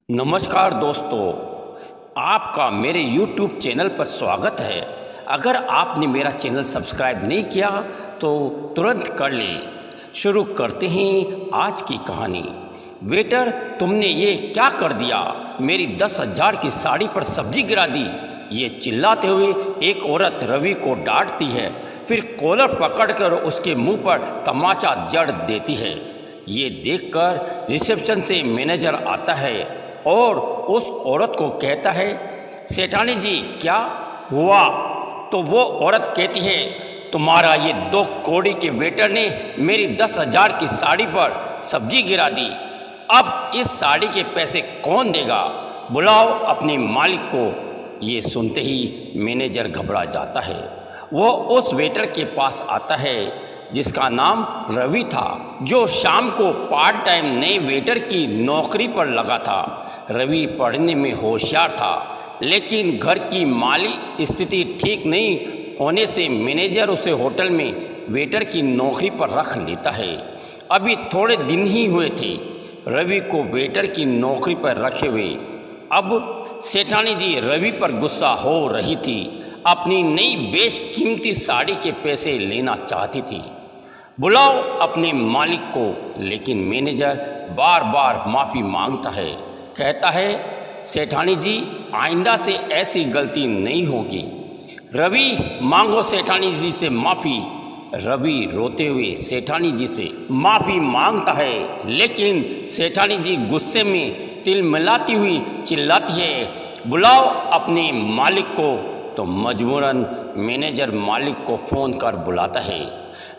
नमस्कार दोस्तों, आपका मेरे YouTube चैनल पर स्वागत है। अगर आपने मेरा चैनल सब्सक्राइब नहीं किया तो तुरंत कर लें। शुरू करते हैं आज की कहानी। वेटर, तुमने ये क्या कर दिया? मेरी 10,000 की साड़ी पर सब्जी गिरा दी। ये चिल्लाते हुए एक औरत रवि को डांटती है, फिर कॉलर पकड़कर उसके मुंह पर तमाचा जड़ देती है। ये देखकर रिसेप्शन से मैनेजर आता है और उस औरत को कहता है, सेठानी जी क्या हुआ? तो वो औरत कहती है, तुम्हारा ये 2 कौड़ी के वेटर ने मेरी 10,000 की साड़ी पर सब्जी गिरा दी। अब इस साड़ी के पैसे कौन देगा? बुलाओ अपने मालिक को। ये सुनते ही मैनेजर घबरा जाता है। वो उस वेटर के पास आता है जिसका नाम रवि था, जो शाम को पार्ट टाइम नए वेटर की नौकरी पर लगा था। रवि पढ़ने में होशियार था, लेकिन घर की माली स्थिति ठीक नहीं होने से मैनेजर उसे होटल में वेटर की नौकरी पर रख लेता है। अभी थोड़े दिन ही हुए थे रवि को वेटर की नौकरी पर रखे हुए। अब सेठानी जी रवि पर गुस्सा हो रही थी। अपनी नई बेशकीमती साड़ी के पैसे लेना चाहती थी। बुलाओ अपने मालिक को। लेकिन मैनेजर बार बार माफ़ी मांगता है। कहता है, सेठानी जी आइंदा से ऐसी गलती नहीं होगी। रवि, मांगो सेठानी जी से माफ़ी। रवि रोते हुए सेठानी जी से माफ़ी मांगता है, लेकिन सेठानी जी गुस्से में तिलमिलाती हुई चिल्लाती है, बुलाओ अपने मालिक को। तो मजबूरन मैनेजर मालिक को फ़ोन कर बुलाता है।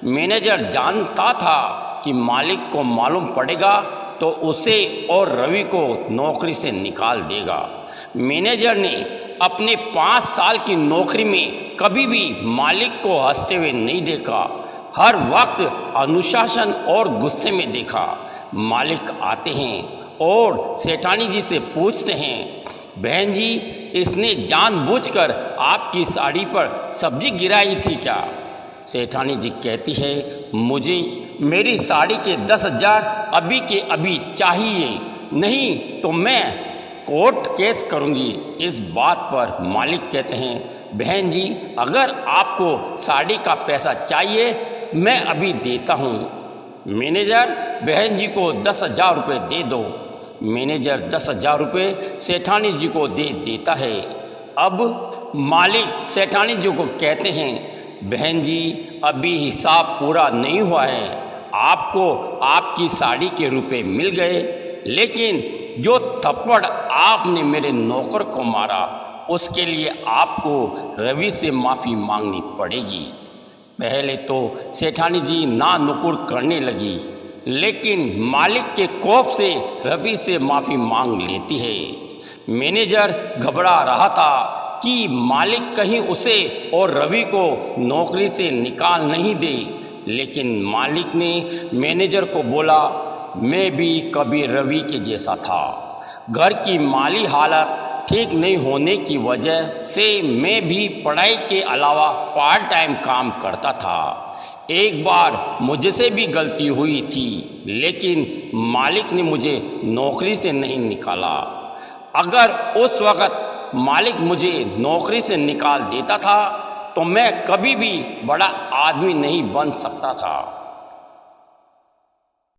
मैनेजर जानता था कि मालिक को मालूम पड़ेगा तो उसे और रवि को नौकरी से निकाल देगा। मैनेजर ने अपने 5 साल की नौकरी में कभी भी मालिक को हंसते हुए नहीं देखा। हर वक्त अनुशासन और गुस्से में देखा। मालिक आते हैं और सेठानी जी से पूछते हैं, बहन जी, इसने जानबूझकर आपकी साड़ी पर सब्जी गिराई थी क्या? सेठानी जी कहती है, मुझे मेरी साड़ी के 10,000 अभी के अभी चाहिए, नहीं तो मैं कोर्ट केस करूंगी। इस बात पर मालिक कहते हैं, बहन जी, अगर आपको साड़ी का पैसा चाहिए मैं अभी देता हूँ। मैनेजर, बहन जी को 10,000 रुपये दे दो। मैनेजर 10,000 रुपये सेठानी जी को दे देता है। अब मालिक सेठानी जी को कहते हैं, बहन जी, अभी हिसाब पूरा नहीं हुआ है। आपको आपकी साड़ी के रुपए मिल गए, लेकिन जो थप्पड़ आपने मेरे नौकर को मारा उसके लिए आपको रवि से माफ़ी मांगनी पड़ेगी। पहले तो सेठानी जी ना नुकुर करने लगी, लेकिन मालिक के खौफ से रवि से माफ़ी मांग लेती है। मैनेजर घबरा रहा था कि मालिक कहीं उसे और रवि को नौकरी से निकाल नहीं दे, लेकिन मालिक ने मैनेजर को बोला, मैं भी कभी रवि के जैसा था। घर की माली हालत ठीक नहीं होने की वजह से मैं भी पढ़ाई के अलावा पार्ट टाइम काम करता था। एक बार मुझसे भी गलती हुई थी, लेकिन मालिक ने मुझे नौकरी से नहीं निकाला। अगर उस वक़्त मालिक मुझे नौकरी से निकाल देता था तो मैं कभी भी बड़ा आदमी नहीं बन सकता था।